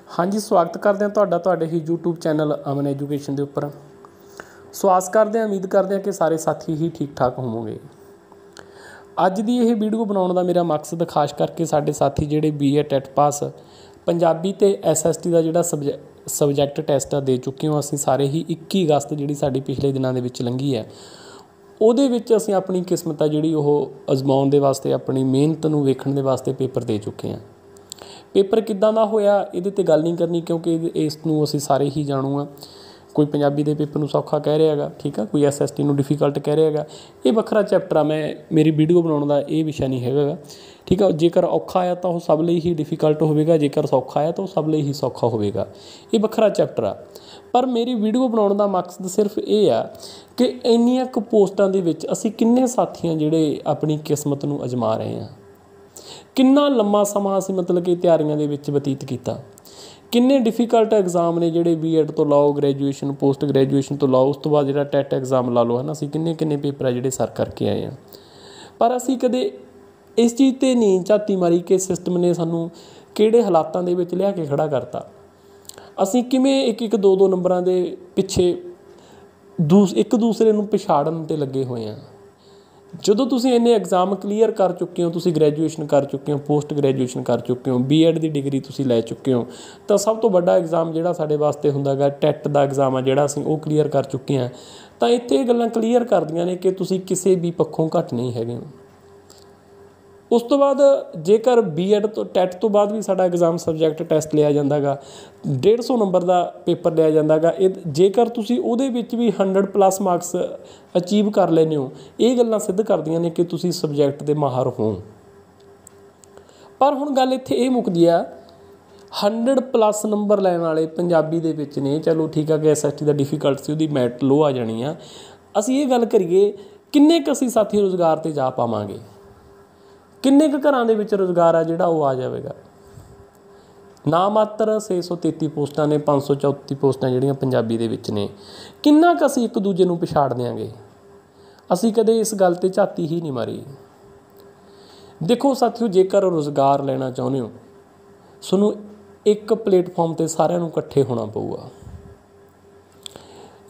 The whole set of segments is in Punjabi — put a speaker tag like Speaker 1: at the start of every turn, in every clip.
Speaker 1: हाँ जी, स्वागत करते हैं ਤੁਹਾਡੇ ਹੀ YouTube ਚੈਨਲ ਅਮਨ ਐਜੂਕੇਸ਼ਨ ਦੇ ਉੱਪਰ। ਸੋ ਆਸ ਕਰਦੇ ਹਾਂ, ਉਮੀਦ ਕਰਦੇ ਹਾਂ ਕਿ ਸਾਰੇ ਸਾਥੀ ਹੀ ਠੀਕ ਠਾਕ ਹੋਵੋਗੇ। ਅੱਜ ਦੀ ਇਹ ਵੀਡੀਓ ਬਣਾਉਣ ਦਾ ਮੇਰਾ ਮਕਸਦ ਖਾਸ ਕਰਕੇ ਸਾਡੇ ਸਾਥੀ ਜਿਹੜੇ BA ਟੈਟ ਪਾਸ ਪੰਜਾਬੀ ਤੇ SST ਦਾ ਜਿਹੜਾ ਸਬਜੈਕਟ ਟੈਸਟ ਆ ਦੇ ਚੁੱਕੇ ਹੋ। ਅਸੀਂ ਸਾਰੇ ਹੀ 21 ਅਗਸਤ ਜਿਹੜੀ ਸਾਡੀ ਪਿਛਲੇ ਦਿਨਾਂ ਦੇ ਵਿੱਚ ਲੰਘੀ ਹੈ, ਉਹਦੇ ਵਿੱਚ ਅਸੀਂ ਆਪਣੀ ਕਿਸਮਤ ਆ ਜਿਹੜੀ ਉਹ ਅਜ਼ਮਾਉਣ ਦੇ ਵਾਸਤੇ, ਆਪਣੀ ਮਿਹਨਤ ਨੂੰ ਵੇਖਣ ਦੇ ਵਾਸਤੇ ਪੇਪਰ ਦੇ ਚੁੱਕੇ ਹਾਂ। पेपर किद्दां दा होया इहदे ते गल नहीं करनी, क्योंकि इस नूं असीं सारे ही जाणू आ। कोई पंजाबी दे पेपर नूं सौखा कह रहा है, ठीक है, कोई SST नूं डिफिकल्ट कह रहा है। ये वखरा चैप्टर आ, मैं मेरी वीडियो बनाउण दा ये विषय नहीं हैगा, ठीक है। जेकर औखा आया तो सब लई ही डिफिकल्ट होवेगा, जेकर सौखा आया तो सब लई ही सौखा होवेगा। ये वखरा चैप्टर आ, पर मेरी वीडियो बनाउण दा मकसद सिर्फ ये आ कि इन्नियां क पोस्टां दे विच असीं किन्ने साथी आ जिहड़े अपनी किस्मत नूं अजमा रहे हैं। किन्ना लंबा समा असीं मतलब कि तैयारियां दे विच बतीत कीता, किन्ने डिफिकल्ट एग्जाम ने जिहड़े B.Ed तो लाओ, ग्रैजुएशन पोस्ट ग्रैजुएशन तो लाओ, उस तो बाद जिहड़ा टैट एग्जाम ला लो, है ना। असीं किन्ने किन्ने पेपर आ जिहड़े सर करके आए हैं, पर असीं कदे इस चीज़ ते नहीं झाती मारी कि सिस्टम ने सानूं किहड़े हालातां दे विच लिया के खड़ा करता। असीं किवें एक दो नंबरां दे पिछे एक दूसरे नूं पछाड़न ते लगे होए हैं। ਜਦੋਂ ਤੁਸੀਂ ਇੰਨੇ ਐਗਜ਼ਾਮ ਕਲੀਅਰ ਕਰ ਚੁੱਕੇ ਹੋ, ਤੁਸੀਂ ਗ੍ਰੈਜੂਏਸ਼ਨ ਕਰ ਚੁੱਕੇ ਹੋ, ਪੋਸਟ ਗ੍ਰੈਜੂਏਸ਼ਨ ਕਰ ਚੁੱਕੇ ਹੋ, B.Ed ਦੀ ਡਿਗਰੀ ਤੁਸੀਂ ਲੈ ਚੁੱਕੇ ਹੋ, ਤਾਂ ਸਭ ਤੋਂ ਵੱਡਾ ਐਗਜ਼ਾਮ ਜਿਹੜਾ ਸਾਡੇ ਵਾਸਤੇ ਹੁੰਦਾ ਗਾ ਟੈਟ ਦਾ ਐਗਜ਼ਾਮ ਆ, ਜਿਹੜਾ ਅਸੀਂ ਉਹ ਕਲੀਅਰ ਕਰ ਚੁੱਕੇ ਹਾਂ। ਤਾਂ ਇੱਥੇ ਇਹ ਗੱਲਾਂ ਕਲੀਅਰ ਕਰਦੀਆਂ ਨੇ ਕਿ ਤੁਸੀਂ ਕਿਸੇ ਵੀ ਪੱਖੋਂ ਘੱਟ ਨਹੀਂ ਹੈਗੇ ਹੋ। ਉਸ ਤੋਂ ਬਾਅਦ ਜੇਕਰ B.Ed ਤੋਂ ਟੈਟ ਤੋਂ ਬਾਅਦ ਵੀ ਸਾਡਾ ਐਗਜ਼ਾਮ ਸਬਜੈਕਟ ਟੈਸਟ ਲਿਆ ਜਾਂਦਾ ਗਾ, 150 ਨੰਬਰ ਦਾ ਪੇਪਰ ਲਿਆ ਜਾਂਦਾ ਗਾ। ਇਹ ਜੇਕਰ ਤੁਸੀਂ ਉਹਦੇ ਵਿੱਚ ਵੀ 100+ ਮਾਰਕਸ ਅਚੀਵ ਕਰ ਲੈਂਦੇ ਹੋ, ਇਹ ਗੱਲਾਂ ਸਿੱਧ ਕਰਦੀਆਂ ਨੇ ਕਿ ਤੁਸੀਂ ਸਬਜੈਕਟ ਦੇ ਮਾਹਰ ਹੋ। ਪਰ ਹੁਣ ਗੱਲ ਇੱਥੇ ਇਹ ਮੁੱਕਦੀ ਆ, 100+ ਨੰਬਰ ਲੈਣ ਵਾਲੇ ਪੰਜਾਬੀ ਦੇ ਵਿੱਚ ਨੇ, ਚਲੋ ਠੀਕ ਆ ਕਿ SST ਦਾ ਡਿਫੀਕਲਟ ਸੀ, ਉਹਦੀ ਮੈਰਿਟ ਲੋ ਆ ਜਾਣੀ ਆ। ਅਸੀਂ ਇਹ ਗੱਲ ਕਰੀਏ ਕਿੰਨੇ ਕੁ ਅਸੀਂ ਸਾਥੀ ਰੁਜ਼ਗਾਰ 'ਤੇ ਜਾ ਪਾਵਾਂਗੇ, ਕਿੰਨੇ ਕੁ ਘਰਾਂ ਦੇ ਵਿੱਚ ਰੁਜ਼ਗਾਰ ਆ ਜਿਹੜਾ ਉਹ ਆ ਜਾਵੇਗਾ। ਨਾ ਮਾਤਰ 633 ਪੋਸਟਾਂ ਨੇ, 534 ਪੋਸਟਾਂ ਜਿਹੜੀਆਂ ਪੰਜਾਬੀ ਦੇ ਵਿੱਚ ਨੇ। ਕਿੰਨਾ ਕੁ ਅਸੀਂ ਇੱਕ ਦੂਜੇ ਨੂੰ ਪਛਾੜ ਦਿਆਂਗੇ। ਅਸੀਂ ਕਦੇ ਇਸ ਗੱਲ 'ਤੇ ਝਾਤੀ ਹੀ ਨਹੀਂ ਮਾਰੀ। ਦੇਖੋ ਸਾਥੀਓ, ਜੇਕਰ ਰੁਜ਼ਗਾਰ ਲੈਣਾ ਚਾਹੁੰਦੇ ਹੋ, ਤੁਹਾਨੂੰ ਇੱਕ ਪਲੇਟਫਾਰਮ 'ਤੇ ਸਾਰਿਆਂ ਨੂੰ ਇਕੱਠੇ ਹੋਣਾ ਪਊਗਾ।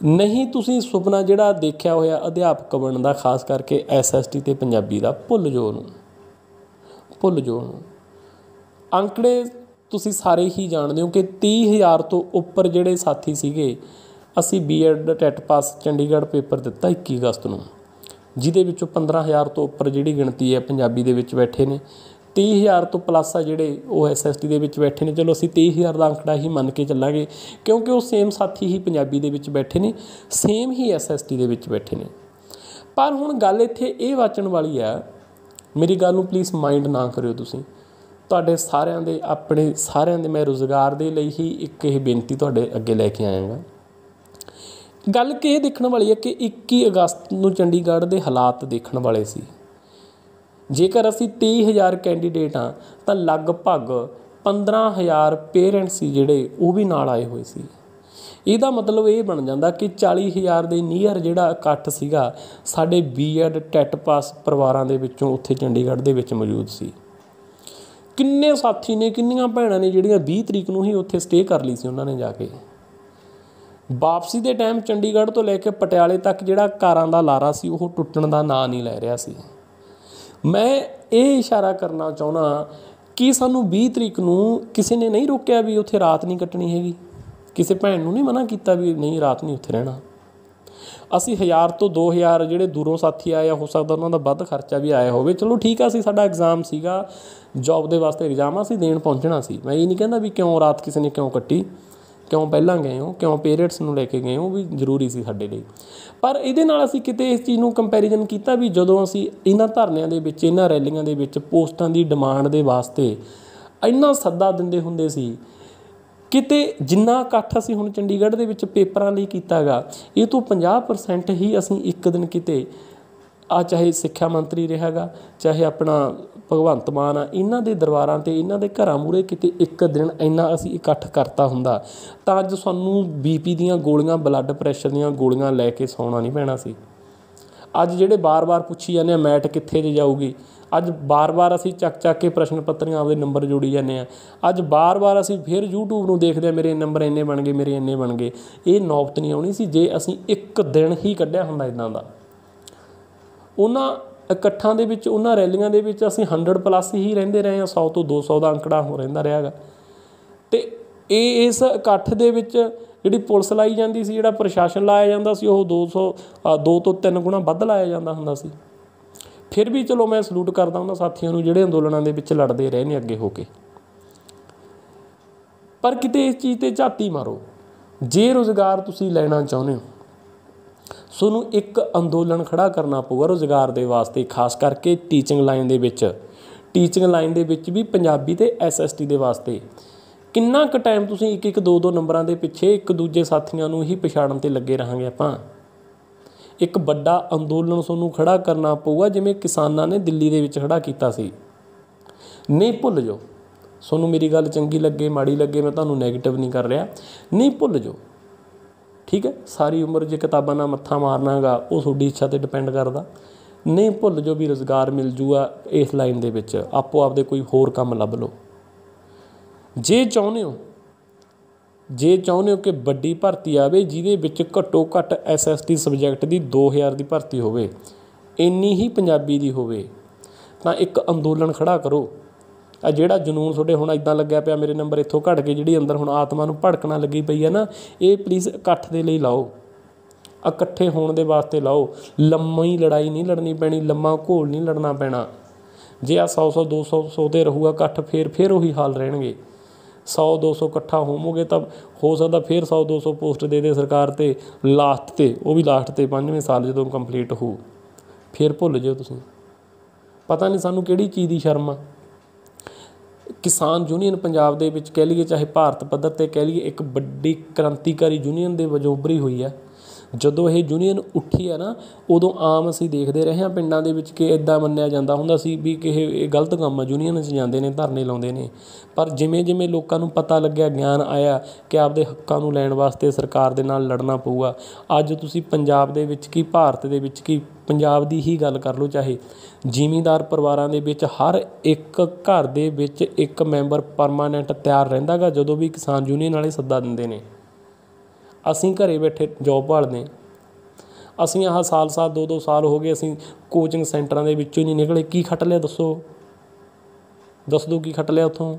Speaker 1: ਨਹੀਂ ਤੁਸੀਂ ਸੁਪਨਾ ਜਿਹੜਾ ਦੇਖਿਆ ਹੋਇਆ ਅਧਿਆਪਕ ਬਣਨ ਦਾ, ਖਾਸ ਕਰਕੇ SST ਅਤੇ ਪੰਜਾਬੀ ਦਾ, ਭੁੱਲ ਜਾਓ ਉਹਨੂੰ, ਭੁੱਲ ਜਾਓ ਉਹਨੂੰ। ਅੰਕੜੇ ਤੁਸੀਂ ਸਾਰੇ ਹੀ ਜਾਣਦੇ ਹੋ ਕਿ 30,000 ਤੋਂ ਉੱਪਰ ਜਿਹੜੇ ਸਾਥੀ ਸੀਗੇ, ਅਸੀਂ B.Ed TET pass Chandigarh paper ਦਿੱਤਾ 21 ਅਗਸਤ ਨੂੰ, ਜਿਹਦੇ ਵਿੱਚੋਂ 15,000 ਤੋਂ ਉੱਪਰ ਜਿਹੜੀ ਗਿਣਤੀ ਹੈ ਪੰਜਾਬੀ ਦੇ ਵਿੱਚ ਬੈਠੇ ਨੇ। 30,000 ਤੋਂ ਪਲੱਸ ਆ ਜਿਹੜੇ ਉਹ SST ਦੇ ਵਿੱਚ ਬੈਠੇ ਨੇ। ਚਲੋ ਅਸੀਂ 23,000 ਦਾ ਅੰਕੜਾ ਹੀ ਮੰਨ ਕੇ ਚੱਲਾਂਗੇ, ਕਿਉਂਕਿ ਉਹ ਸੇਮ ਸਾਥੀ ਹੀ ਪੰਜਾਬੀ ਦੇ ਵਿੱਚ ਬੈਠੇ ਨੇ, ਸੇਮ ਹੀ SST ਦੇ ਵਿੱਚ ਬੈਠੇ ਨੇ। ਪਰ ਹੁਣ ਗੱਲ ਇੱਥੇ ਇਹ ਵਾਚਣ ਵਾਲੀ ਆ, ਮੇਰੀ ਗੱਲ ਨੂੰ ਪਲੀਜ਼ ਮਾਈਂਡ ਨਾ ਕਰਿਓ ਤੁਸੀਂ। ਤੁਹਾਡੇ ਸਾਰਿਆਂ ਦੇ, ਆਪਣੇ ਸਾਰਿਆਂ ਦੇ ਮੈਂ ਰੁਜ਼ਗਾਰ ਦੇ ਲਈ ਹੀ ਇੱਕ ਇਹ ਬੇਨਤੀ ਤੁਹਾਡੇ ਅੱਗੇ ਲੈ ਕੇ ਆਇਆ ਗਾ। ਗੱਲ ਕਿ ਇਹ ਦੇਖਣ ਵਾਲੀ ਹੈ ਕਿ 21 ਅਗਸਤ ਨੂੰ ਚੰਡੀਗੜ੍ਹ ਦੇ ਹਾਲਾਤ ਦੇਖਣ ਵਾਲੇ ਸੀ। ਜੇਕਰ ਅਸੀਂ 30,000 ਕੈਂਡੀਡੇਟ ਹਾਂ ਤਾਂ ਲਗਭਗ 15,000 ਪੇਰੈਂਟਸ ਸੀ ਜਿਹੜੇ ਉਹ ਵੀ ਨਾਲ ਆਏ ਹੋਏ ਸੀ। ਇਹਦਾ ਮਤਲਬ ਇਹ ਬਣ ਜਾਂਦਾ ਕਿ 40,000 ਦੇ ਨੀਅਰ ਜਿਹੜਾ ਇਕੱਠ ਸੀਗਾ ਸਾਡੇ B.Ed ਟੈਟ ਪਾਸ ਪਰਿਵਾਰਾਂ ਦੇ ਵਿੱਚੋਂ ਉੱਥੇ ਚੰਡੀਗੜ੍ਹ ਦੇ ਵਿੱਚ ਮੌਜੂਦ ਸੀ। ਕਿੰਨੇ ਸਾਥੀ ਨੇ, ਕਿੰਨੀਆਂ ਭੈਣਾਂ ਨੇ ਜਿਹੜੀਆਂ 20 ਤਰੀਕ ਨੂੰ ਹੀ ਉੱਥੇ ਸਟੇ ਕਰ ਲਈ ਸੀ। ਉਹਨਾਂ ਨੇ ਜਾ ਕੇ ਵਾਪਸੀ ਦੇ ਟਾਈਮ ਚੰਡੀਗੜ੍ਹ ਤੋਂ ਲੈ ਕੇ ਪਟਿਆਲੇ ਤੱਕ ਜਿਹੜਾ ਕਾਰਾਂ ਦਾ ਲਾਰਾ ਸੀ ਉਹ ਟੁੱਟਣ ਦਾ ਨਾਂ ਨਹੀਂ ਲੈ ਰਿਹਾ ਸੀ। ਮੈਂ ਇਹ ਇਸ਼ਾਰਾ ਕਰਨਾ ਚਾਹੁੰਦਾ ਕਿ ਸਾਨੂੰ 20 ਤਰੀਕ ਨੂੰ ਕਿਸੇ ਨੇ ਨਹੀਂ ਰੋਕਿਆ ਵੀ ਉੱਥੇ ਰਾਤ ਨਹੀਂ ਕੱਟਣੀ ਹੈਗੀ। ਕਿਸੇ ਭੈਣ ਨੂੰ ਨਹੀਂ ਮਨਾ ਕੀਤਾ ਵੀ ਨਹੀਂ ਰਾਤ ਨਹੀਂ ਉੱਥੇ ਰਹਿਣਾ। ਅਸੀਂ 1000 ਤੋਂ 2000 ਜਿਹੜੇ ਦੂਰੋਂ ਸਾਥੀ ਆਏ, ਹੋ ਸਕਦਾ ਉਹਨਾਂ ਦਾ ਵੱਧ ਖਰਚਾ ਵੀ ਆਇਆ ਹੋਵੇ। ਚਲੋ ਠੀਕ ਆ, ਅਸੀਂ ਸਾਡਾ ਐਗਜ਼ਾਮ ਸੀਗਾ, ਜੋਬ ਦੇ ਵਾਸਤੇ ਐਗਜ਼ਾਮ ਅਸੀਂ ਦੇਣ ਪਹੁੰਚਣਾ ਸੀ। ਮੈਂ ਇਹ ਨਹੀਂ ਕਹਿੰਦਾ ਵੀ ਕਿਉਂ ਰਾਤ ਕਿਸੇ ਨੇ ਕਿਉਂ ਕੱਟੀ, ਕਿਉਂ ਪਹਿਲਾਂ ਗਏ ਹੋ, ਕਿਉਂ ਪੇਰੈਂਟਸ ਨੂੰ ਲੈ ਕੇ ਗਏ ਹੋ, ਵੀ ਜ਼ਰੂਰੀ ਸੀ ਸਾਡੇ ਲਈ। ਪਰ ਇਹਦੇ ਨਾਲ ਅਸੀਂ ਕਿਤੇ ਇਸ ਚੀਜ਼ ਨੂੰ ਕੰਪੈਰੀਜ਼ਨ ਕੀਤਾ ਵੀ ਜਦੋਂ ਅਸੀਂ ਇਹਨਾਂ ਧਰਨਿਆਂ ਦੇ ਵਿੱਚ, ਇਹਨਾਂ ਰੈਲੀਆਂ ਦੇ ਵਿੱਚ ਪੋਸਟਾਂ ਦੀ ਡਿਮਾਂਡ ਦੇ ਵਾਸਤੇ ਇੰਨਾ ਸੱਦਾ ਦਿੰਦੇ ਹੁੰਦੇ ਸੀ, ਕਿਤੇ ਜਿੰਨਾ ਇਕੱਠ ਅਸੀਂ ਹੁਣ ਚੰਡੀਗੜ੍ਹ ਦੇ ਵਿੱਚ ਪੇਪਰਾਂ ਲਈ ਕੀਤਾ ਗਾ, ਇਹ ਤੋਂ 50% ਹੀ ਅਸੀਂ ਇੱਕ ਦਿਨ ਕਿਤੇ ਚਾਹੇ ਸਿੱਖਿਆ ਮੰਤਰੀ ਰਿਹਾ ਗਾ, ਚਾਹੇ ਆਪਣਾ ਭਗਵੰਤ ਮਾਨ ਆ, ਇਹਨਾਂ ਦੇ ਦਰਬਾਰਾਂ 'ਤੇ, ਇਹਨਾਂ ਦੇ ਘਰਾਂ ਮੂਹਰੇ ਕਿਤੇ ਇੱਕ ਦਿਨ ਇੰਨਾ ਅਸੀਂ ਇਕੱਠ ਕਰਤਾ ਹੁੰਦਾ ਤਾਂ ਅੱਜ ਸਾਨੂੰ BP ਦੀਆਂ ਗੋਲੀਆਂ, ਬਲੱਡ ਪ੍ਰੈਸ਼ਰ ਦੀਆਂ ਗੋਲੀਆਂ ਲੈ ਕੇ ਸੌਣਾ ਨਹੀਂ ਪੈਣਾ ਸੀ। ਅੱਜ ਜਿਹੜੇ ਬਾਰ-ਬਾਰ ਪੁੱਛੀ ਜਾਂਦੇ ਆ ਮੈਟ ਕਿੱਥੇ ਜੇ ਜਾਊਗੀ, ਅੱਜ ਬਾਰ-ਬਾਰ ਅਸੀਂ ਚੱਕ ਕੇ ਪ੍ਰਸ਼ਨ ਪੱਤਰੀਆਂ ਆਪਦੇ ਨੰਬਰ ਜੋੜੀ ਜਾਂਦੇ ਹਾਂ। ਅੱਜ ਬਾਰ-ਬਾਰ ਅਸੀਂ ਫਿਰ YouTube ਨੂੰ ਦੇਖਦੇ ਹਾਂ, ਮੇਰੇ ਨੰਬਰ ਇੰਨੇ ਬਣ ਗਏ, ਮੇਰੇ ਇੰਨੇ ਬਣ ਗਏ। ਇਹ ਨੌਬਤ ਨਹੀਂ ਆਉਣੀ ਸੀ ਜੇ ਅਸੀਂ ਇੱਕ ਦਿਨ ਹੀ ਕੱਢਿਆ ਹੁੰਦਾ ਇੱਦਾਂ ਦਾ। ਉਹਨਾਂ ਇਕੱਠਾਂ ਦੇ ਵਿੱਚ, ਉਹਨਾਂ ਰੈਲੀਆਂ ਦੇ ਵਿੱਚ ਅਸੀਂ 100+ ਹੀ ਰਹਿੰਦੇ ਰਹੇ ਹਾਂ, 100 ਤੋਂ 200 ਦਾ ਅੰਕੜਾ ਹੋ ਰਹਿੰਦਾ ਰਿਹਾ ਗਾ। ਅਤੇ ਇਸ ਇਕੱਠ ਦੇ ਵਿੱਚ ਜਿਹੜੀ ਪੁਲਿਸ ਲਾਈ ਜਾਂਦੀ ਸੀ, ਜਿਹੜਾ ਪ੍ਰਸ਼ਾਸਨ ਲਾਇਆ ਜਾਂਦਾ ਸੀ, ਉਹ 2 ਤੋਂ 3 ਗੁਣਾ ਵੱਧ ਲਾਇਆ ਜਾਂਦਾ ਹੁੰਦਾ ਸੀ। ਫਿਰ ਵੀ ਚਲੋ ਮੈਂ ਸਲੂਟ ਕਰਦਾ ਉਹਨਾਂ ਸਾਥੀਆਂ ਨੂੰ ਜਿਹੜੇ ਅੰਦੋਲਨਾਂ ਦੇ ਵਿੱਚ ਲੜਦੇ ਰਹੇ ਨੇ ਅੱਗੇ ਹੋ ਕੇ। ਪਰ ਕਿਤੇ ਇਸ ਚੀਜ਼ 'ਤੇ ਝਾਤੀ ਮਾਰੋ, ਜੇ ਰੁਜ਼ਗਾਰ ਤੁਸੀਂ ਲੈਣਾ ਚਾਹੁੰਦੇ ਹੋ, ਤੁਹਾਨੂੰ ਇੱਕ ਅੰਦੋਲਨ ਖੜ੍ਹਾ ਕਰਨਾ ਪਊਗਾ ਰੁਜ਼ਗਾਰ ਦੇ ਵਾਸਤੇ, ਖਾਸ ਕਰਕੇ ਟੀਚਿੰਗ ਲਾਈਨ ਦੇ ਵਿੱਚ। ਟੀਚਿੰਗ ਲਾਈਨ ਦੇ ਵਿੱਚ ਵੀ ਪੰਜਾਬੀ ਅਤੇ SST ਦੇ ਵਾਸਤੇ। ਕਿੰਨਾ ਕੁ ਟਾਈਮ ਤੁਸੀਂ 1-1, 2-2 ਨੰਬਰਾਂ ਦੇ ਪਿੱਛੇ ਇੱਕ ਦੂਜੇ ਸਾਥੀਆਂ ਨੂੰ ਹੀ ਪਛਾੜਨ 'ਤੇ ਲੱਗੇ ਰਹਾਂਗੇ ਆਪਾਂ। ਇੱਕ ਵੱਡਾ ਅੰਦੋਲਨ ਤੁਹਾਨੂੰ ਖੜ੍ਹਾ ਕਰਨਾ ਪਊਗਾ, ਜਿਵੇਂ ਕਿਸਾਨਾਂ ਨੇ ਦਿੱਲੀ ਦੇ ਵਿੱਚ ਖੜ੍ਹਾ ਕੀਤਾ ਸੀ। ਨਹੀਂ ਭੁੱਲ ਜਾਓ, ਤੁਹਾਨੂੰ ਮੇਰੀ ਗੱਲ ਚੰਗੀ ਲੱਗੇ ਮਾੜੀ ਲੱਗੇ, ਮੈਂ ਤੁਹਾਨੂੰ ਨੈਗੇਟਿਵ ਨਹੀਂ ਕਰ ਰਿਹਾ, ਨਹੀਂ ਭੁੱਲ ਜਾਓ, ਠੀਕ ਹੈ। ਸਾਰੀ ਉਮਰ ਜੇ ਕਿਤਾਬਾਂ ਨਾਲ ਮੱਥਾ ਮਾਰਨਾ ਹੈਗਾ, ਉਹ ਤੁਹਾਡੀ ਇੱਛਾ 'ਤੇ ਡਿਪੈਂਡ ਕਰਦਾ। ਨਹੀਂ ਭੁੱਲ ਜਾਓ ਵੀ ਰੁਜ਼ਗਾਰ ਮਿਲ ਜੂਗਾ ਇਸ ਲਾਈਨ ਦੇ ਵਿੱਚ, ਆਪੋ ਆਪਦੇ ਕੋਈ ਹੋਰ ਕੰਮ ਲੱਭ ਲਓ। ਜੇ ਚਾਹੁੰਦੇ ਹੋ ਕਿ ਵੱਡੀ ਭਰਤੀ ਆਵੇ ਜਿਹਦੇ ਵਿੱਚ ਘੱਟੋ ਘੱਟ SST ਸਬਜੈਕਟ ਦੀ 2000 ਦੀ ਭਰਤੀ ਹੋਵੇ, ਇੰਨੀ ਹੀ ਪੰਜਾਬੀ ਦੀ ਹੋਵੇ, ਤਾਂ ਇੱਕ ਅੰਦੋਲਨ ਖੜ੍ਹਾ ਕਰੋ। ਆ ਜਿਹੜਾ ਜਨੂੰਨ ਤੁਹਾਡੇ ਹੁਣ ਇੱਦਾਂ ਲੱਗਿਆ ਪਿਆ, ਮੇਰੇ ਨੰਬਰ ਇੱਥੋਂ ਘੱਟ ਕੇ, ਜਿਹੜੀ ਅੰਦਰ ਹੁਣ ਆਤਮਾ ਨੂੰ ਭੜਕਣਾ ਲੱਗੀ ਪਈ ਹੈ ਨਾ, ਇਹ ਪਲੀਜ਼ ਇਕੱਠ ਦੇ ਲਈ ਲਾਓ, ਇਕੱਠੇ ਹੋਣ ਦੇ ਵਾਸਤੇ ਲਾਓ। ਲੰਮੀ ਲੜਾਈ ਨਹੀਂ ਲੜਨੀ ਪੈਣੀ, ਲੰਮਾ ਘੋਲ ਨਹੀਂ ਲੜਨਾ ਪੈਣਾ। ਜੇ ਆ 100 200 'ਤੇ ਰਹੂਗਾ ਇਕੱਠ, ਫਿਰ ਉਹੀ ਹਾਲ ਰਹਿਣਗੇ। 100-200 ਇਕੱਠਾ ਹੋਵੋਗੇ ਤਾਂ ਹੋ ਸਕਦਾ ਫਿਰ 100-200 ਪੋਸਟ ਦੇ ਸਰਕਾਰ, ਅਤੇ ਲਾਸਟ 'ਤੇ ਉਹ ਵੀ ਲਾਸਟ 'ਤੇ 5ਵੇਂ ਸਾਲ ਜਦੋਂ ਕੰਪਲੀਟ ਹੋਊ, ਫਿਰ ਭੁੱਲ ਜਾਓ ਤੁਸੀਂ। ਪਤਾ ਨਹੀਂ ਸਾਨੂੰ ਕਿਹੜੀ ਚੀਜ਼ ਦੀ ਸ਼ਰਮ ਆ। ਕਿਸਾਨ ਯੂਨੀਅਨ ਪੰਜਾਬ ਦੇ ਵਿੱਚ ਕਹਿ ਲਈਏ, ਚਾਹੇ ਭਾਰਤ ਪੱਧਰ 'ਤੇ ਕਹਿ ਲਈਏ, ਇੱਕ ਵੱਡੀ ਕ੍ਰਾਂਤੀਕਾਰੀ ਯੂਨੀਅਨ ਦੇ ਵਜੋਂ ਉੱਭਰੀ ਹੋਈ ਹੈ। ਜਦੋਂ ਇਹ ਯੂਨੀਅਨ ਉੱਠੀ ਹੈ ਨਾ, ਉਦੋਂ ਆਮ ਅਸੀਂ ਦੇਖਦੇ ਰਹੇ ਹਾਂ ਪਿੰਡਾਂ ਦੇ ਵਿੱਚ ਕਿ ਇੱਦਾਂ ਮੰਨਿਆ ਜਾਂਦਾ ਹੁੰਦਾ ਸੀ ਵੀ ਕਿ ਇਹ ਗਲਤ ਕੰਮ ਆ, ਯੂਨੀਅਨ 'ਚ ਜਾਂਦੇ ਨੇ, ਧਰਨੇ ਲਾਉਂਦੇ ਨੇ। ਪਰ ਜਿਵੇਂ ਜਿਵੇਂ ਲੋਕਾਂ ਨੂੰ ਪਤਾ ਲੱਗਿਆ, ਗਿਆਨ ਆਇਆ ਕਿ ਆਪਦੇ ਹੱਕਾਂ ਨੂੰ ਲੈਣ ਵਾਸਤੇ ਸਰਕਾਰ ਦੇ ਨਾਲ ਲੜਨਾ ਪਊਗਾ। ਅੱਜ ਤੁਸੀਂ ਪੰਜਾਬ ਦੇ ਵਿੱਚ ਕੀ, ਭਾਰਤ ਦੇ ਵਿੱਚ ਕੀ, ਪੰਜਾਬ ਦੀ ਹੀ ਗੱਲ ਕਰ ਲਓ, ਚਾਹੇ ਜ਼ਿਮੀਂਦਾਰ ਪਰਿਵਾਰਾਂ ਦੇ ਵਿੱਚ ਹਰ ਇੱਕ ਘਰ ਦੇ ਵਿੱਚ ਇੱਕ ਮੈਂਬਰ ਪਰਮਾਨੈਂਟ ਤਿਆਰ ਰਹਿੰਦਾ ਗਾ ਜਦੋਂ ਵੀ ਕਿਸਾਨ ਯੂਨੀਅਨ ਵਾਲੇ ਸੱਦਾ ਦਿੰਦੇ ਨੇ। ਅਸੀਂ ਘਰੇ ਬੈਠੇ ਜੋਬ ਭਾਲਦੇ, ਅਸੀਂ ਆਹ ਸਾਲ 2-2 ਸਾਲ ਹੋ ਗਏ ਅਸੀਂ ਕੋਚਿੰਗ ਸੈਂਟਰਾਂ ਦੇ ਵਿੱਚੋਂ ਨਹੀਂ ਨਿਕਲੇ। ਕੀ ਖੱਟ ਲਿਆ ਦੱਸ ਦਿਓ ਕੀ ਖੱਟ ਲਿਆ ਉੱਥੋਂ?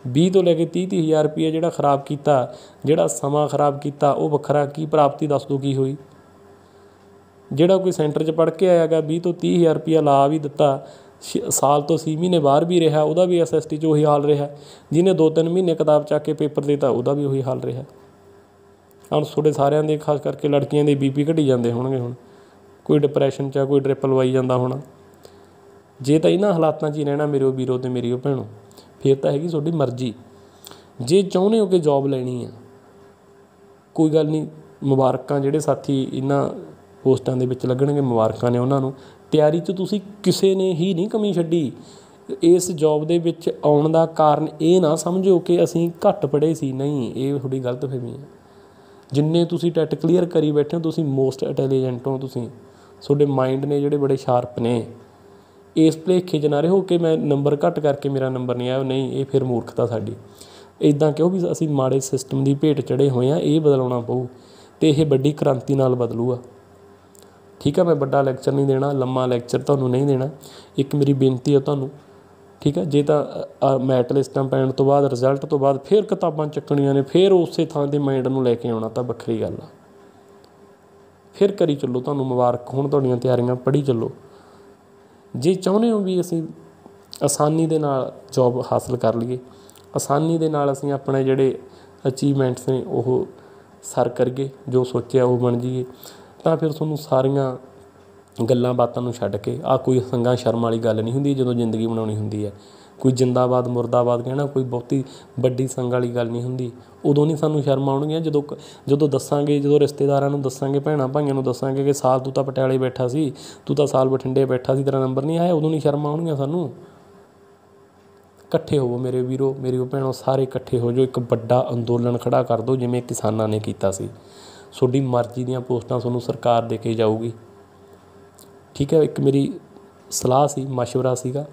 Speaker 1: 20 ਤੋਂ ਲੈ ਕੇ 30 ਹਜ਼ਾਰ ਰੁਪਈਆ ਜਿਹੜਾ ਖ਼ਰਾਬ ਕੀਤਾ, ਜਿਹੜਾ ਸਮਾਂ ਖ਼ਰਾਬ ਕੀਤਾ, ਉਹ ਵੱਖਰਾ। ਕੀ ਪ੍ਰਾਪਤੀ ਦੱਸ ਦਿਓ ਕੀ ਹੋਈ? ਜਿਹੜਾ ਕੋਈ ਸੈਂਟਰ 'ਚ ਪੜ੍ਹ ਕੇ ਆਇਆ ਗਾ, 20 ਤੋਂ 30 ਹਜ਼ਾਰ ਰੁਪਈਆ ਲਾ ਵੀ ਦਿੱਤਾ, ਸਾਲ ਤੋਂ 6 ਮਹੀਨੇ ਬਾਹਰ ਵੀ ਰਿਹਾ, ਉਹਦਾ ਵੀ SST 'ਚ ਉਹੀ ਹਾਲ ਰਿਹਾ। ਜਿਹਨੇ 2-3 ਮਹੀਨੇ ਕਿਤਾਬ ਚੱਕ ਕੇ ਪੇਪਰ ਦਿੱਤਾ, ਉਹਦਾ ਵੀ ਉਹੀ ਹਾਲ ਰਿਹਾ। ਹੁਣ ਤੁਹਾਡੇ ਸਾਰਿਆਂ ਦੇ, ਖਾਸ ਕਰਕੇ ਲੜਕੀਆਂ ਦੇ BP ਘਟੀ ਜਾਂਦੇ ਹੋਣਗੇ, ਹੁਣ ਕੋਈ ਡਿਪਰੈਸ਼ਨ 'ਚ, ਕੋਈ ਡਰਿਪ ਲਵਾਈ ਜਾਂਦਾ ਹੋਣਾ। ਜੇ ਤਾਂ ਇਹਨਾਂ ਹਾਲਾਤਾਂ 'ਚ ਹੀ ਰਹਿਣਾ ਮੇਰੇ ਵੀਰੋ ਅਤੇ ਮੇਰੀ ਭੈਣੋ, ਫਿਰ ਤਾਂ ਹੈਗੀ ਤੁਹਾਡੀ ਮਰਜ਼ੀ। ਜੇ ਚਾਹੁੰਦੇ ਹੋ ਕਿ ਜੋਬ ਲੈਣੀ ਆ, ਕੋਈ ਗੱਲ ਨਹੀਂ, ਮੁਬਾਰਕਾਂ। ਜਿਹੜੇ ਸਾਥੀ ਇਹਨਾਂ ਪੋਸਟਾਂ ਦੇ ਵਿੱਚ ਲੱਗਣਗੇ, ਮੁਬਾਰਕਾਂ ਨੇ ਉਹਨਾਂ ਨੂੰ। ਤਿਆਰੀ 'ਚ ਤੁਸੀਂ ਕਿਸੇ ਨੇ ਹੀ ਨਹੀਂ ਕਮੀ ਛੱਡੀ। ਇਸ ਜੋਬ ਦੇ ਵਿੱਚ ਆਉਣ ਦਾ ਕਾਰਨ ਇਹ ਨਾ ਸਮਝੋ ਕਿ ਅਸੀਂ ਘੱਟ ਪੜ੍ਹੇ ਸੀ, ਨਹੀਂ, ਇਹ ਤੁਹਾਡੀ ਗਲਤਫਹਿਮੀ ਹੈ। ਜਿੰਨੇ ਤੁਸੀਂ ਟੈਟ ਕਲੀਅਰ ਕਰੀ ਬੈਠੇ ਹੋ, ਤੁਸੀਂ ਮੋਸਟ ਇੰਟੈਲੀਜੈਂਟ ਹੋ। ਤੁਹਾਡੇ ਮਾਈਂਡ ਨੇ ਜਿਹੜੇ ਬੜੇ ਸ਼ਾਰਪ ਨੇ। ਇਸ ਭੁਲੇਖੇ 'ਚ ਨਾ ਰਹੋ ਕਿ ਮੈਂ ਨੰਬਰ ਘੱਟ ਕਰਕੇ ਮੇਰਾ ਨੰਬਰ ਨਹੀਂ ਆਇਆ, ਨਹੀਂ, ਇਹ ਫਿਰ ਮੂਰਖਤਾ ਸਾਡੀ। ਇੱਦਾਂ ਕਿਉਂ ਵੀ ਅਸੀਂ ਮਾੜੇ ਸਿਸਟਮ ਦੀ ਭੇਟ ਚੜ੍ਹੇ ਹੋਏ ਹਾਂ। ਇਹ ਬਦਲਾਉਣਾ ਪਊ ਅਤੇ ਇਹ ਵੱਡੀ ਕ੍ਰਾਂਤੀ ਨਾਲ ਬਦਲੂਗਾ। ਠੀਕ ਆ, ਮੈਂ ਵੱਡਾ ਲੈਕਚਰ ਨਹੀਂ ਦੇਣਾ, ਲੰਮਾ ਲੈਕਚਰ ਤੁਹਾਨੂੰ ਨਹੀਂ ਦੇਣਾ। ਇੱਕ ਮੇਰੀ ਬੇਨਤੀ ਹੈ ਤੁਹਾਨੂੰ, ਠੀਕ ਹੈ। ਜੇ ਤਾਂ ਮੈਟ ਲਿਸਟਾਂ ਪੈਣ ਤੋਂ ਬਾਅਦ, ਰਿਜ਼ਲਟ ਤੋਂ ਬਾਅਦ ਫਿਰ ਕਿਤਾਬਾਂ ਚੱਕਣੀਆਂ ਨੇ, ਫਿਰ ਉਸੇ ਥਾਂ 'ਤੇ ਮਾਈਂਡ ਨੂੰ ਲੈ ਕੇ ਆਉਣਾ, ਤਾਂ ਵੱਖਰੀ ਗੱਲ ਆ। ਫਿਰ ਕਰੀ ਚੱਲੋ, ਤੁਹਾਨੂੰ ਮੁਬਾਰਕ ਹੋਣ ਤੁਹਾਡੀਆਂ ਤਿਆਰੀਆਂ, ਪੜ੍ਹੀ ਚੱਲੋ। ਜੇ ਚਾਹੁੰਦੇ ਹੋ ਵੀ ਅਸੀਂ ਆਸਾਨੀ ਦੇ ਨਾਲ ਜੋਬ ਹਾਸਲ ਕਰ ਲਈਏ, ਆਸਾਨੀ ਦੇ ਨਾਲ ਅਸੀਂ ਆਪਣੇ ਜਿਹੜੇ ਅਚੀਵਮੈਂਟਸ ਨੇ ਉਹ ਸਰ ਕਰੀਏ, ਜੋ ਸੋਚਿਆ ਉਹ ਬਣ ਜਾਈਏ, ਤਾਂ ਫਿਰ ਤੁਹਾਨੂੰ ਸਾਰੀਆਂ ਗੱਲਾਂ ਬਾਤਾਂ ਨੂੰ ਛੱਡ ਕੇ, ਆਹ ਕੋਈ ਸੰਗਾਂ ਸ਼ਰਮ ਵਾਲੀ ਗੱਲ ਨਹੀਂ ਹੁੰਦੀ ਜਦੋਂ ਜ਼ਿੰਦਗੀ ਬਣਾਉਣੀ ਹੁੰਦੀ ਹੈ। ਕੋਈ ਜਿੰਦਾਬਾਦ ਮੁਰਦਾਬਾਦ ਕਹਿਣਾ ਕੋਈ ਬਹੁਤੀ ਵੱਡੀ ਸੰਗ ਵਾਲੀ ਗੱਲ ਨਹੀਂ ਹੁੰਦੀ। ਉਦੋਂ ਨਹੀਂ ਸਾਨੂੰ ਸ਼ਰਮ ਆਉਣਗੀਆਂ ਜਦੋਂ ਦੱਸਾਂਗੇ, ਜਦੋਂ ਰਿਸ਼ਤੇਦਾਰਾਂ ਨੂੰ ਦੱਸਾਂਗੇ, ਭੈਣਾਂ ਭਾਈਆਂ ਨੂੰ ਦੱਸਾਂਗੇ ਕਿ ਸਾਲ ਤੂੰ ਤਾਂ ਪਟਿਆਲੇ ਬੈਠਾ ਸੀ, ਤੂੰ ਤਾਂ ਸਾਲ ਬਠਿੰਡੇ ਬੈਠਾ ਸੀ, ਤੇਰਾ ਨੰਬਰ ਨਹੀਂ ਆਇਆ, ਉਦੋਂ ਨਹੀਂ ਸ਼ਰਮ ਆਉਣਗੀਆਂ ਸਾਨੂੰ। ਇਕੱਠੇ ਹੋਵੋ ਮੇਰੇ ਵੀਰੋ, ਮੇਰੀ ਭੈਣੋ, ਸਾਰੇ ਇਕੱਠੇ ਹੋ ਜਾਓ, ਇੱਕ ਵੱਡਾ ਅੰਦੋਲਨ ਖੜ੍ਹਾ ਕਰ ਦਿਓ ਜਿਵੇਂ ਕਿਸਾਨਾਂ ਨੇ ਕੀਤਾ ਸੀ। ਤੁਹਾਡੀ ਮਰਜ਼ੀ ਦੀਆਂ ਪੋਸਟਾਂ ਤੁਹਾਨੂੰ ਸਰਕਾਰ ਦੇ ਕੇ ਜਾਊਗੀ, ਠੀਕ ਹੈ। ਇੱਕ ਮੇਰੀ ਸਲਾਹ ਸੀ, ਮਸ਼ਵਰਾ ਸੀਗਾ।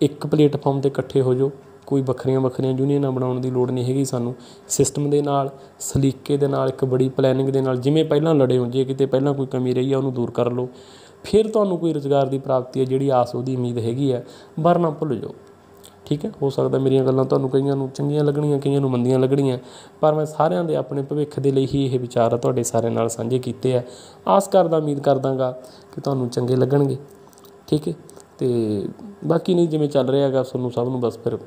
Speaker 1: ਇੱਕ ਪਲੇਟਫਾਰਮ 'ਤੇ ਇਕੱਠੇ ਹੋ ਜਾਓ, ਕੋਈ ਵੱਖਰੀਆਂ ਵੱਖਰੀਆਂ ਯੂਨੀਅਨਾਂ ਬਣਾਉਣ ਦੀ ਲੋੜ ਨਹੀਂ ਹੈਗੀ ਸਾਨੂੰ। ਸਿਸਟਮ ਦੇ ਨਾਲ, ਸਲੀਕੇ ਦੇ ਨਾਲ, ਇੱਕ ਬੜੀ ਪਲੈਨਿੰਗ ਦੇ ਨਾਲ, ਜਿਵੇਂ ਪਹਿਲਾਂ ਲੜੇ ਹੋ, ਜੇ ਕਿਤੇ ਪਹਿਲਾਂ ਕੋਈ ਕਮੀ ਰਹੀ ਆ ਉਹਨੂੰ ਦੂਰ ਕਰ ਲਓ, ਫਿਰ ਤੁਹਾਨੂੰ ਕੋਈ ਰੁਜ਼ਗਾਰ ਦੀ ਪ੍ਰਾਪਤੀ ਹੈ ਜਿਹੜੀ ਆਸ ਉਹਦੀ ਉਮੀਦ ਹੈਗੀ ਹੈ, ਵਰਨਾ ਭੁੱਲ ਜਾਓ। ਠੀਕ ਹੈ, ਹੋ ਸਕਦਾ ਮੇਰੀਆਂ ਗੱਲਾਂ ਤੁਹਾਨੂੰ ਕਈਆਂ ਨੂੰ ਚੰਗੀਆਂ ਲੱਗਣੀਆਂ, ਕਈਆਂ ਨੂੰ ਮੰਦੀਆਂ ਲੱਗਣੀਆਂ, ਪਰ ਮੈਂ ਸਾਰਿਆਂ ਦੇ ਆਪਣੇ ਭਵਿੱਖ ਦੇ ਲਈ ਹੀ ਇਹ ਵਿਚਾਰ ਆ ਤੁਹਾਡੇ ਸਾਰਿਆਂ ਨਾਲ ਸਾਂਝੇ ਕੀਤੇ ਆ। ਆਸ ਕਰਦਾ, ਉਮੀਦ ਕਰਦਾਂਗਾ ਕਿ ਤੁਹਾਨੂੰ ਚੰਗੇ ਲੱਗਣਗੇ। ਠੀਕ ਹੈ, ਅਤੇ ਬਾਕੀ ਨਹੀਂ ਜਿਵੇਂ ਚੱਲ ਰਿਹਾ ਹੈਗਾ ਤੁਹਾਨੂੰ ਸਭ ਨੂੰ ਬਸ ਫਿਰ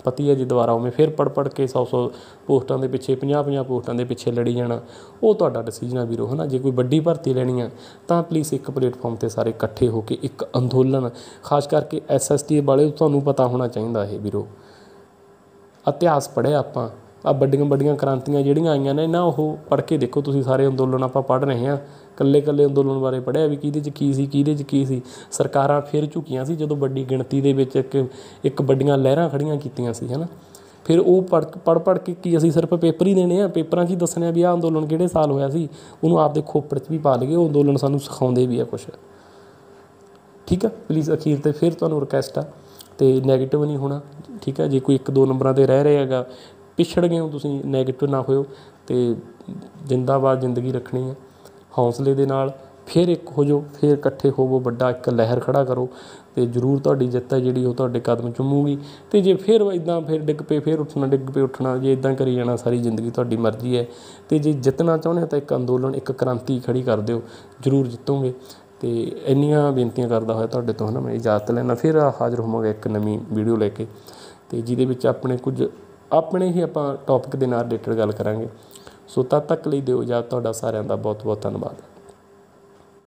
Speaker 1: ਪਤਾ ਹੀ ਹੈ ਜੀ। ਦੁਬਾਰਾ ਉਵੇਂ ਫਿਰ ਪੜ੍ਹ ਕੇ 100 ਪੋਸਟਾਂ ਦੇ ਪਿੱਛੇ, 50 ਪੋਸਟਾਂ ਦੇ ਪਿੱਛੇ ਲੜੀ ਜਾਣਾ, ਉਹ ਤੁਹਾਡਾ ਡਿਸੀਜਨ ਆ ਵੀਰੋ, ਹੈ ਨਾ। ਜੇ ਕੋਈ ਵੱਡੀ ਭਰਤੀ ਲੈਣੀ ਆ ਤਾਂ ਪਲੀਜ਼ ਇੱਕ ਪਲੇਟਫਾਰਮ 'ਤੇ ਸਾਰੇ ਇਕੱਠੇ ਹੋ ਕੇ ਇੱਕ ਅੰਦੋਲਨ, ਖਾਸ ਕਰਕੇ SST ਵਾਲੇ ਤੁਹਾਨੂੰ ਪਤਾ ਹੋਣਾ ਚਾਹੀਦਾ ਇਹ ਵੀਰੋ। ਇਤਿਹਾਸ ਪੜ੍ਹਿਆ ਆਪਾਂ, ਵੱਡੀਆਂ ਵੱਡੀਆਂ ਕ੍ਰਾਂਤੀਆਂ ਜਿਹੜੀਆਂ ਆਈਆਂ ਨੇ ਨਾ, ਉਹ ਪੜ੍ਹ ਕੇ ਦੇਖੋ ਤੁਸੀਂ। ਸਾਰੇ ਅੰਦੋਲਨ ਆਪਾਂ ਪੜ੍ਹ ਰਹੇ ਹਾਂ, ਇਕੱਲੇ ਅੰਦੋਲਨ ਬਾਰੇ ਪੜ੍ਹਿਆ ਵੀ ਕਿਹਦੇ 'ਚ ਕੀ ਸੀ, ਕਿਹਦੇ 'ਚ ਕੀ ਸੀ। ਸਰਕਾਰਾਂ ਫਿਰ ਝੁਕੀਆਂ ਸੀ ਜਦੋਂ ਵੱਡੀ ਗਿਣਤੀ ਦੇ ਵਿੱਚ ਇੱਕ ਵੱਡੀਆਂ ਲਹਿਰਾਂ ਖੜ੍ਹੀਆਂ ਕੀਤੀਆਂ ਸੀ, ਹੈ ਨਾ। ਫਿਰ ਉਹ ਪੜ੍ਹ ਕੇ ਕੀ ਅਸੀਂ ਸਿਰਫ ਪੇਪਰ ਹੀ ਦੇਣੇ ਆ, ਪੇਪਰਾਂ 'ਚ ਹੀ ਦੱਸਣਾ ਵੀ ਆਹ ਅੰਦੋਲਨ ਕਿਹੜੇ ਸਾਲ ਹੋਇਆ ਸੀ, ਉਹਨੂੰ ਆਪਦੇ ਖੋਪੜ 'ਚ ਵੀ ਪਾ ਲਈਏ। ਉਹ ਅੰਦੋਲਨ ਸਾਨੂੰ ਸਿਖਾਉਂਦੇ ਵੀ ਆ ਕੁਛ। ਠੀਕ ਆ, ਪਲੀਜ਼ ਅਖੀਰ 'ਤੇ ਫਿਰ ਤੁਹਾਨੂੰ ਰਿਕੁਐਸਟ ਆ, ਅਤੇ ਨੈਗੇਟਿਵ ਨਹੀਂ ਹੋਣਾ। ਠੀਕ ਆ, ਜੇ ਕੋਈ 1-2 ਨੰਬਰਾਂ 'ਤੇ ਰਹਿ ਰਿਹਾ ਹੈਗਾ, ਪਿਛੜ ਗਏ ਹੋ ਤੁਸੀਂ, ਨੈਗੇਟਿਵ ਨਾ ਹੋਇਓ, ਅਤੇ ਜ਼ਿੰਦਾਬਾਦ ਜ਼ਿੰਦਗੀ ਰੱਖਣੀ ਹੈ ਹੌਸਲੇ ਦੇ ਨਾਲ। ਫਿਰ ਇੱਕ ਹੋ ਜਾਓ, ਫਿਰ ਇਕੱਠੇ ਹੋਵੋ, ਵੱਡਾ ਇੱਕ ਲਹਿਰ ਖੜ੍ਹਾ ਕਰੋ, ਅਤੇ ਜ਼ਰੂਰ ਤੁਹਾਡੀ ਜਿੱਤ ਹੈ ਜਿਹੜੀ ਉਹ ਤੁਹਾਡੇ ਕਦਮ ਚੁੰਮੂਗੀ। ਅਤੇ ਜੇ ਫਿਰ ਇੱਦਾਂ ਫਿਰ ਡਿੱਗ ਪਏ, ਫਿਰ ਉੱਠਣਾ, ਡਿੱਗ ਪਏ ਉੱਠਣਾ, ਜੇ ਇੱਦਾਂ ਕਰੀ ਜਾਣਾ ਸਾਰੀ ਜ਼ਿੰਦਗੀ, ਤੁਹਾਡੀ ਮਰਜ਼ੀ ਹੈ। ਅਤੇ ਜੇ ਜਿੱਤਣਾ ਚਾਹੁੰਦੇ ਹੋ ਤਾਂ ਇੱਕ ਅੰਦੋਲਨ, ਇੱਕ ਕ੍ਰਾਂਤੀ ਖੜ੍ਹੀ ਕਰ ਦਿਓ, ਜ਼ਰੂਰ ਜਿੱਤੋਗੇ। ਅਤੇ ਇੰਨੀਆਂ ਬੇਨਤੀਆਂ ਕਰਦਾ ਹੋਇਆ ਤੁਹਾਡੇ ਤੋਂ, ਹੈ ਨਾ, ਮੈਂ ਇਜਾਜ਼ਤ ਲੈਂਦਾ। ਫਿਰ ਹਾਜ਼ਰ ਹੋਵਾਂਗਾ ਇੱਕ ਨਵੀਂ ਵੀਡੀਓ ਲੈ ਕੇ, ਅਤੇ ਜਿਹਦੇ ਵਿੱਚ ਆਪਣੇ ਹੀ ਆਪਾਂ ਟੌਪਿਕ ਦੇ ਨਾਲ ਰਿਲੇਟਡ ਗੱਲ ਕਰਾਂਗੇ। ਸੋ ਤਦ ਤੱਕ ਲਈ ਦਿਓ ਇਜਾਜ਼ਤ। ਤੁਹਾਡਾ ਸਾਰਿਆਂ ਦਾ ਬਹੁਤ ਬਹੁਤ ਧੰਨਵਾਦ।